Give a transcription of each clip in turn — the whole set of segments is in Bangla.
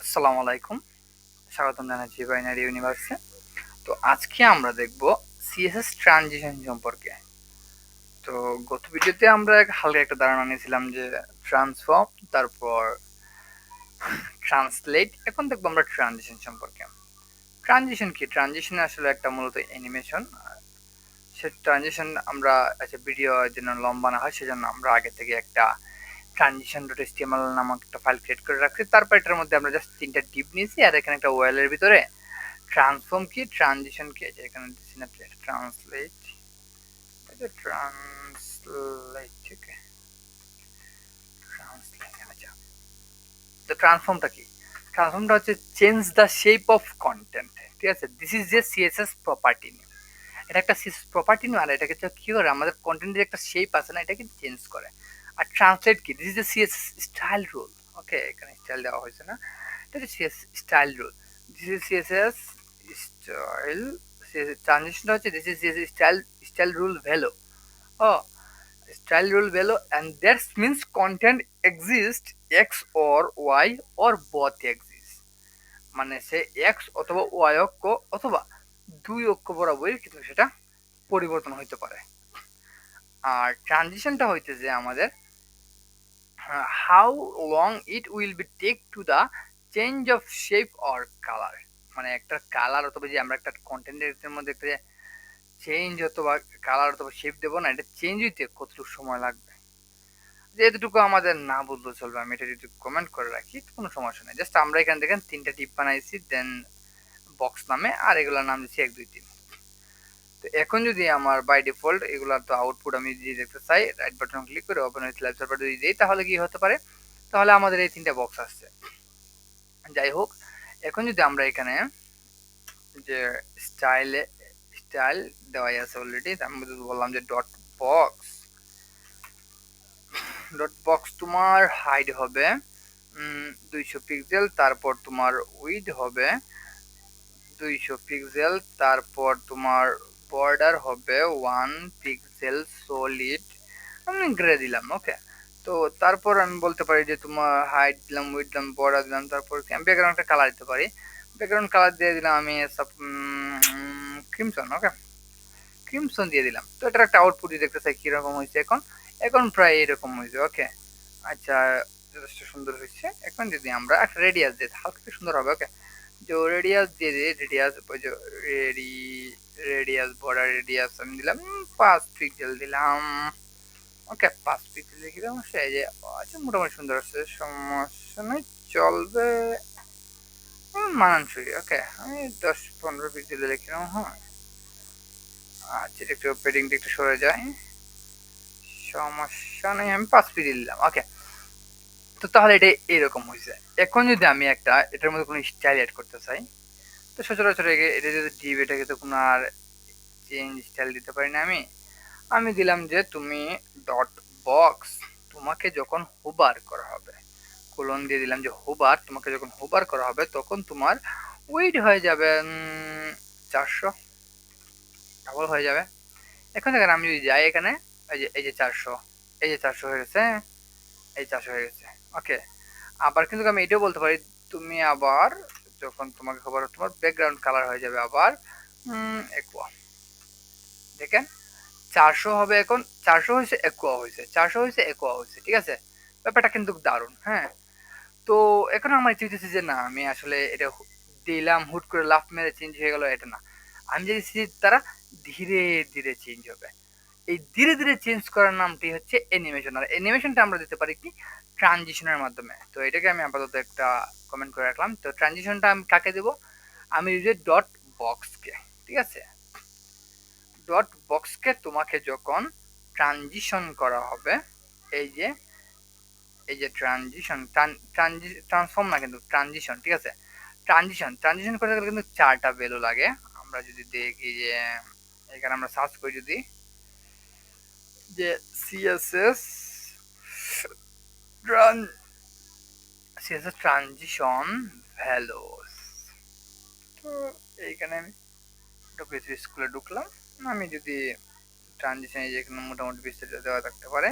আসসালামু আলাইকুম, স্বাগতম জানাচ্ছি বাইনারি ইউনিভার্সে। তো আজকে আমরা দেখব সিএসএস ট্রানজিশন সম্পর্কে। তো গত ভিডিওতে আমরা হালকা একটা ধারণা নিয়েছিলাম যে ট্রান্সফর্ম, তারপর ট্রান্সলেট। এখন দেখবো আমরা ট্রানজিশন সম্পর্কে। ট্রানজিশন কি? ট্রানজিশন আসলে একটা মূলত অ্যানিমেশন। সে ট্রানজিশন আমরা ভিডিও যেন লম্বা না হয় সেজন্য আমরা আগে থেকে একটা ট্রানজিশন ডট এচটিএমএল নামক একটা ফাইল ক্রিয়েট করে রাখছি। তারপর এটার মধ্যে আমরা জাস্ট তিনটা ডিপ নিয়েছি, আর এখানে একটা ওয়েলের ভিতরে ট্রান্সফর্ম কি, ট্রানজিশন কি, এখানে দিচ্ছি না, ট্রান্সলেট, ট্রান্সলেট থেকে ট্রান্সলেট। আচ্ছা, তো ট্রান্সফর্মটা কি? ট্রান্সফর্মটা হচ্ছে change the shape of content. ঠিক আছে, দিস ইজ যে সিএসএস প্রপার্টি নিয়ে, এটা একটা সিএসএস প্রপার্টি নয়, আর এটাকে কি করে আমাদের কন্টেন্টের একটা শেপ আছে না, এটাকে চেঞ্জ করে। আর ট্রান্সলেট কি? দিস ইজ যে সিএসএস স্টাইল রুল। ওকে, এখানে স্টাইল দেওয়া হয়েছে না, এটা হচ্ছে CSS style rule. This is CSS style. ট্রানজিশনটা হচ্ছে this is CSS style rule value. ও, style rule value, and that means content exists x or y or both exist, মানে সে x অথবা y অক্ষ অথবা দুই অক্ষ বরাবর কিন্তু সেটা পরিবর্তন হইতে পারে। আর ট্রানজিশনটা হইতেছে আমাদের how long it will be take to the change of shape or colour, মানে একটা কালার অথবা যে আমরা একটা কন্টেন্টের মধ্যে একটা চেঞ্জ অথবা কালার অথবা শেপ দেবো না, এটা চেঞ্জ হইতে কতটুকু সময় লাগবে। যে এতটুকু আমাদের না বললেও চলবে, আমি এটা যদি কমেন্ট করে রাখি কোনো সমস্যা নেই। জাস্ট আমরা এখানে দেখেন তিনটা টিপ বানাইছি, দেন বক্স নামে, আর এগুলোর নাম দিচ্ছি 1 2 3। তো এখন যদি আমার বাই ডিফল্ট এগুলার তো আউটপুট আমি যদি দেখতে চাই, রাইট বাটন ক্লিক করে ওপেন উইথ লাইভ সার্ভার যদি দিই, তাহলে কি হতে পারে? তাহলে আমাদের এই তিনটা বক্স আসছে। যাই হোক, এখন যদি আমরা এখানে যে স্টাইল দেওয়াই আছে অলরেডি, আমি বললাম যে ডট বক্স তোমার হাইট হবে 200 পিক্সেল, তারপর তোমার উইড হবে 200 পিক্সেল, তারপর তোমার বর্ডার হবে 1 পিক্সেল সলিড, আমি গ্রে দিলাম। ওকে, তো তারপর আমি বলতে পারি যে তোমার হাইট দিলাম, উইড দিলাম, বর্ডার দিলাম, তারপর আমি ব্যাকগ্রাউন্ডটা কালার দিতে পারি। ব্যাকগ্রাউন্ড কালার দিয়ে দিলাম আমি ক্রিমসন। ওকে, ক্রিমসন দিয়ে দিলাম। তো এটার একটা আউটপুট দেখতে চাই কিরকম হয়েছে। এখন এখন প্রায় এরকম হয়েছে। ওকে, আচ্ছা, যথেষ্ট সুন্দর হয়েছে। এখন যদি আমরা একটা রেডিয়াস দিই হালকা সুন্দর হবে। ওকে, যে রেডিয়াস দিয়ে দিই, রেডিয়াস রেডিয়াস বর্ডার রেডিয়াস আমি দিলাম 5 পিক্সেল দিলাম। ওকে, 5 পিক্সেল লিখে দিলাম। সেই যে আচ্ছা, মোটামুটি সুন্দর আছে, সমস্যা নেই, চলবে, মানানসই। ওকে, আমি 10 15 পিক্সেল লিখে দিলাম। হ্যাঁ, আচ্ছা, একটু পেডিংটা একটু সরে যায়, সমস্যা নেই, আমি 5 পিক্সেল দিলাম। ওকে, তো তাহলে এটা এরকম হয়েছে। এখন যদি আমি একটা এটার মধ্যে কোনো স্টাইল অ্যাড করতে চাই, তো সচরাচর এটা যদি ডিপ, এটাকে তো কোনো আর চেঞ্জ স্টাইল দিতে পারি না। আমি দিলাম যে তুমি ডট বক্স, তোমাকে যখন হোবার করা হবে, কোলন দিয়ে দিলাম যে হোবার, তোমাকে যখন হোবার করা হবে তখন তোমার ওয়েট হয়ে যাবে 400, ডাবল হয়ে যাবে। এখন দেখেন আমি যদি যাই এখানে, এই যে 400, এই যে 400 হয়ে গেছে, এই 400 হয়ে গেছে। ওকে, আবার কিন্তু আমি এটাও বলতে পারি, তুমি আবার যখন তোমাকে খবর, তোমার ব্যাকগ্রাউন্ড কালার হয়ে যাবে আবার একোয়া। দেখেন 400 হবে, এখন 400 হয়েছে, একোয়া হয়েছে, 400 হয়েছে, একোয়া হয়েছে। ঠিক আছে, ব্যাপারটা কিন্তু দারুণ। হ্যাঁ, তো এখন আমার ইচ্ছে হচ্ছে যে না, আমি আসলে এটা দিলাম হুট করে লাফ মেরে চেঞ্জ হয়ে গেল, এটা না। আমি যদি তারা ধীরে ধীরে চেঞ্জ হবে, এই ধীরে ধীরে চেঞ্জ করার নামটি হচ্ছে অ্যানিমেশন। আর অ্যানিমেশনটা আমরা দিতে পারি কি, ট্রানজিশনের মাধ্যমে। তো এটাকে আমি আপাতত একটা কমেন্ট করে রাখলাম। তো ট্রানজিশনটা আমি কাকে দেব? আমি যে ডট বক্সকে। ঠিক আছে, ডট বক্সকে তোমাকে যখন ট্রানজিশন করা হবে, এই যে ট্রানজিশন, ট্রান্সফর্ম না কিন্তু ট্রানজিশন। ঠিক আছে, ট্রানজিশন করতে গেলে কিন্তু 4টা ভ্যালু লাগে। আমরা যদি দেখি যে এখানে আমরা সার্চ করি যদি যে সিএসএস ট্রানজিশন ভ্যালুস, তো এইখানে আমি ডব্লিউসি স্কুলে ঢুকলাম। আমি যদি ট্রানজিশন, এই যে এখানে মোটামুটি বিস্তারিত দেওয়া থাকতে পারে,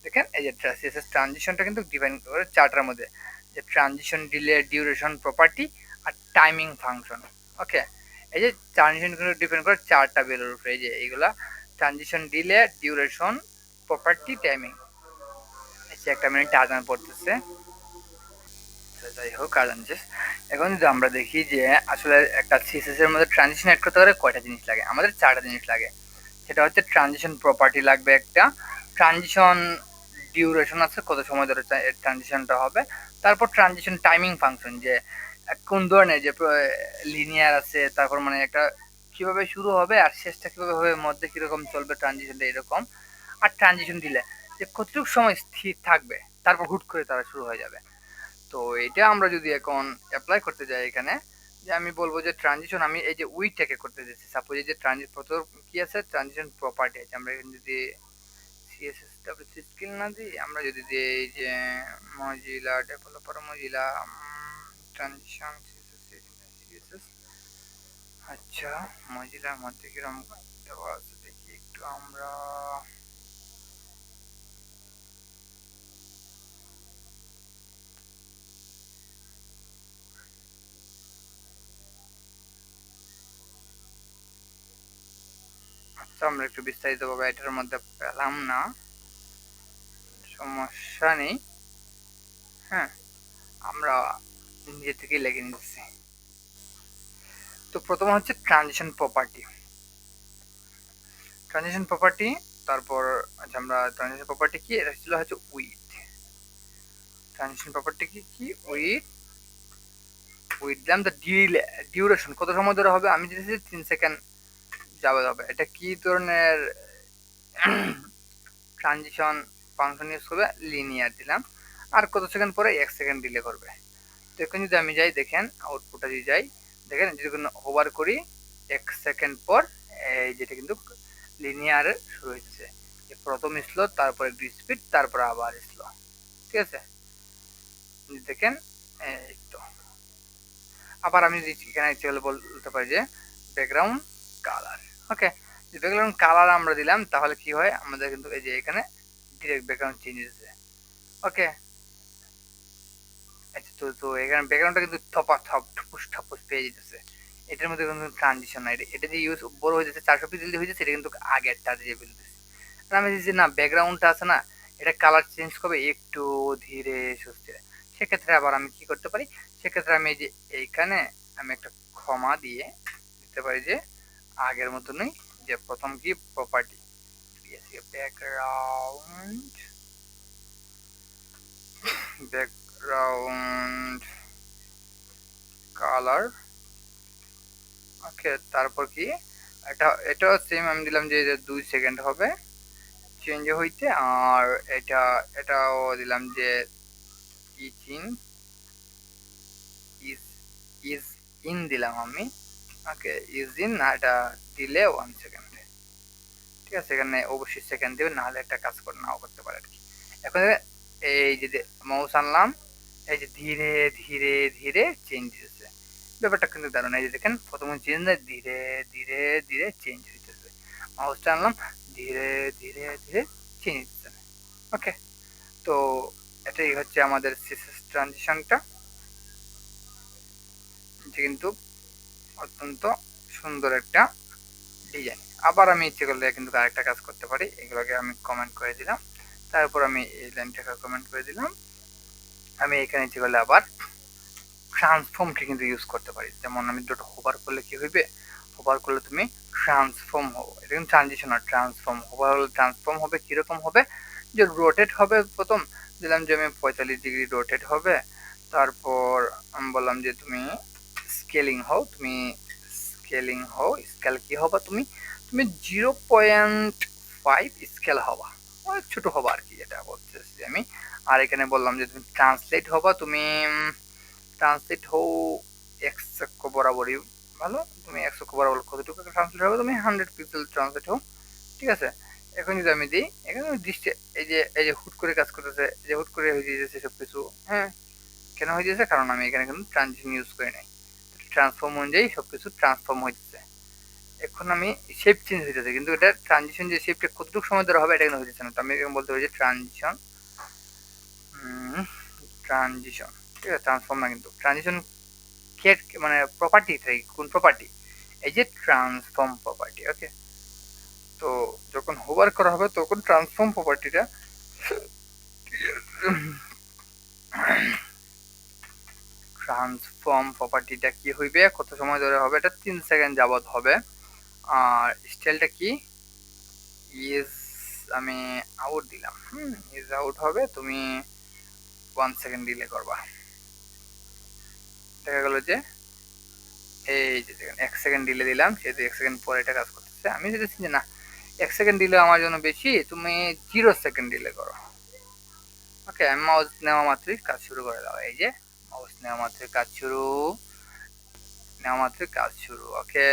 দেখেন এই যে সিএসএস ট্রানজিশনটা কিন্তু ডিপেন্ড করে চারটার মধ্যে, যে ট্রানজিশন ডিলে, ডিউরেশন, প্রপার্টি আর টাইমিং ফাংশন। ওকে, এই যে ট্রানজিশন কিন্তু ডিপেন্ড করে চারটা ভ্যালুর উপরে, এই যে এইগুলা transition delay, duration, property, timing. এই যে একটা মিনিট আজান পড়তেছে, যাই হোক আজান শেষ। এখন যদি আমরা দেখি যে আসলে একটা সিএসএস এর মধ্যে ট্রানজিশন অ্যাড করতে পারে কয়টা জিনিস লাগে, আমাদের চারটা জিনিস লাগে। সেটা হচ্ছে ট্রানজিশন প্রপার্টি লাগবে একটা, ট্রানজিশন ডিউরেশন আছে কত সময় ধরে ট্রানজিশনটা হবে, তারপর ট্রানজিশন টাইমিং ফাংশন যে কোন ধরনের, যে লিনিয়ার আছে, তারপর মানে একটা কিভাবে শুরু হবে আর শেষটা কিভাবে হবে, মধ্যে কিরকম চলবে ট্রানজিশনটা এরকম, আর ট্রানজিশন দিলে যে কতটুকু সময় স্থির থাকবে তারপর হুট করে তারা শুরু হয়ে যাবে। তো এটা আমরা যদি এখন অ্যাপ্লাই করতে যাই এখানে, যে আমি বলবো যে ট্রানজিশন আমি এই যে উইটাকে করতে যাচ্ছি, সাপোজ এই যে প্রথম কি আছে ট্রানজিশন প্রপার্টি আছে, আমরা এখানে যদি সিএসএস স্কিল না দিই, আমরা যদি দিই এই যে Mozilla developer, Mozilla transition CSS, আচ্ছা মজিলার মধ্যে কিরকম দেওয়া আছে দেখি একটু আমরা। আচ্ছা আমরা একটু বিস্তারিত ভাবে এটার মধ্যে পেলাম না, সমস্যা নেই। হ্যাঁ, আমরা নিজে থেকেই লেগে নিচ্ছি। তো প্রথম হচ্ছে ট্রানজিশন প্রপার্টি, ট্রানজিশন প্রপার্টি, তারপর আচ্ছা আমরা ট্রানজিশন প্রপার্টি কি, এটা ছিল হচ্ছে উইথ, ট্রানজিশন প্রপার্টি কি কি উইথ, উইথ দিলাম দ্য ডিউরেশন কত সময় ধরে হবে, আমি দিয়েছি 3 সেকেন্ড যাবে হবে। এটা কি ধরনের ট্রানজিশন ফাংশন ইউজ করবে, লিনিয়ার দিলাম, আর কত সেকেন্ড পরে 1 সেকেন্ড ডিলে করবে। তো এখন যদি আমি যাই দেখেন আউটপুটটা যদি যাই দেখেন, যদি কোনো হোভার করি 1 সেকেন্ড পর এই যেটা কিন্তু লিনিয়ার শুরু হয়েছে, প্রথম স্লো, তারপর একটু স্পিড, তারপর আবার স্লো। ঠিক আছে, দেখেন এই তো। আবার আমি এখানে চলে বলতে পারি যে ব্যাকগ্রাউন্ড কালার। ওকে, যে ব্যাকগ্রাউন্ড কালার আমরা দিলাম তাহলে কি হয়, আমাদের কিন্তু এই যে এখানে ডিরেক্ট ব্যাকগ্রাউন্ড চেঞ্জ হয়েছে। ওকে, আচ্ছা তো তো এখানে ব্যাকগ্রাউন্ডটা কিন্তু থপা থপ ঠুপুস ঠাপুস পেয়ে যেতেছে, এটার মধ্যে কিন্তু ট্রানজিশন নাই, এটা যে ইউজ বড় হয়ে যাচ্ছে 400 পিক্সেল হয়ে যাচ্ছে, এটা কিন্তু আগেরটা দিয়ে ফেলতেছি। আর আমি যে না ব্যাকগ্রাউন্ডটা আছে না, এটা কালার চেঞ্জ করবে একটু ধীরে সুস্থে, সেক্ষেত্রে আবার আমি কি করতে পারি, সেক্ষেত্রে আমি এই যে এইখানে আমি একটা ক্ষমা দিয়ে দিতে পারি যে আগের মতনই, যে প্রথম কি প্রপার্টি দিয়েছি ব্যাকগ্রাউন্ড, ব্যাকগ্রাউন্ড কালার। ওকে, তারপর কি এটাও সেম আমি দিলাম যে 2 সেকেন্ড হবে চেঞ্জ হইতে, আর এটাও দিলাম যে ইচিন ইজ ইজ ইন দিলাম আমি। ওকে, ইজ ইন, না এটা দিলে 1 সেকেন্ড। ঠিক আছে, এখানে অবশ্যই সেকেন্ড দেবে, নাহলে একটা কাজ করে নাও করতে পারে আর কি। এখন এই যে মাউস আনলাম, এই যে ধীরে ধীরে ধীরে চেঞ্জ হচ্ছে, ব্যাপারটা কিন্তু দারুণ। এই যে দেখেন প্রথমে চেঞ্জ, ধীরে ধীরে ধীরে চেঞ্জ হইতেছে, মাউসটা আনলাম, ধীরে ধীরে ধীরে চেঞ্জ হচ্ছে। ওকে, তো এটাই হচ্ছে আমাদের সিএসএস ট্রানজিশনটা, যে কিন্তু অত্যন্ত সুন্দর একটা ডিজাইন। আবার আমি ইচ্ছে করলে কিন্তু আরেকটা কাজ করতে পারি, এগুলোকে আমি কমেন্ট করে দিলাম, তারপর আমি এই লাইনটাকে কমেন্ট করে দিলাম, আমি এখানে ইচ্ছে করলে আবার ট্রান্সফর্মকে কিন্তু ইউজ করতে পারি। যেমন আমি দুটো হোভার করলে কি হইবে, হোভার করলে তুমি ট্রান্সফর্ম হবো, এটা কিন্তু ট্রানজিশন আর ট্রান্সফর্ম, হোভার হলে ট্রান্সফর্ম হবে, কিরকম হবে, যে রোটেট হবে, প্রথম দিলাম যে আমি 45 ডিগ্রি রোটেট হবে, তারপর আমি বললাম যে তুমি স্কেলিং হও, তুমি স্কেলিং হও, স্কেল কি হবা তুমি, তুমি 0.5 স্কেল হবা, অনেক ছোট হবা আর কি, এটা বলতেছি আমি। আর এখানে বললাম যে তুমি ট্রান্সলেট হবা, তুমি ট্রান্সলেট হও এক্স অক্ষ বরাবরই ভালো, তুমি এক্স অক্ষ বরাবর কতটুকু ট্রান্সলেট হবে, তুমি 100 পিক্সেল ট্রান্সলেট হও। ঠিক আছে, এখন যদি আমি দিই এখানে দৃষ্টি, এই যে হুট করে কাজ করতেছে, এই যে হুট করে হয়ে যাচ্ছে সবকিছু। হ্যাঁ, কেন হয়ে যাচ্ছে, কারণ আমি এখানে কিন্তু ট্রানজিশন ইউজ করি নাই, ট্রান্সফর্ম অনুযায়ী সবকিছু ট্রান্সফর্ম হয়েছে। এখন আমি শেপ চেঞ্জ হইতেছে, কিন্তু এটা ট্রানজিশন যে শেপটা কতটুকু সময় ধরে হবে এটা কিন্তু হইতেছে না। তো আমি এরকম বলতে পারি যে ট্রানজিশন, ট্রানজিশন, ঠিক আছে, ট্রান্সফর্ম না, কিন্তু ট্রানজিশন কে মানে প্রপার্টিটা কোন প্রপার্টি, এই যে ট্রান্সফর্ম প্রপার্টি। ওকে, তো যখন হোভার করা হবে তখন ট্রান্সফর্ম প্রপার্টিটা ট্রান্সফর্ম প্রপার্টিটা কি হইবে, কত সময় ধরে হবে, এটা 3 সেকেন্ড যাবত হবে। আর স্টাইলটা কি, ইজ আমি আউট দিলাম, ইজ আউট হবে, তুমি 1 সেকেন্ড ডিলে করবা। দেখা গেল যে এই যে দেখেন 1 সেকেন্ড ডিলে দিলাম, সেহেতু 1 সেকেন্ড পরে এটা কাজ করতেছে। আমি চাইছি যে না, 1 সেকেন্ড ডিলে আমার জন্য বেশি, তুমি 0 সেকেন্ড ডিলে করো। ওকে, আমি মাউস নেওয়া মাত্রই কাজ শুরু করে দাও, এই যে মাউস নেওয়া মাত্রই কাজ শুরু, নেওয়া মাত্রই কাজ শুরু। ওকে,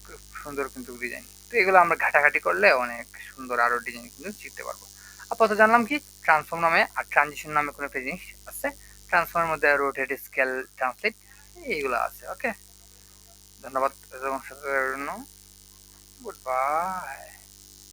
খুব সুন্দর কিন্তু ডিজাইন। তো এগুলো আমরা ঘাটাঘাটি করলে অনেক সুন্দর আরো ডিজাইন কিন্তু শিখতে পারবো। আপাতত জানলাম কি ট্রান্সফর্ম নামে আর ট্রানজিশন নামে কোনো একটা জিনিস আছে। ট্রান্সফর্মের মধ্যে রোটেট, স্কেল, ট্রান্সলেট এইগুলো আছে। ওকে, ধন্যবাদ জন্য। Good bye.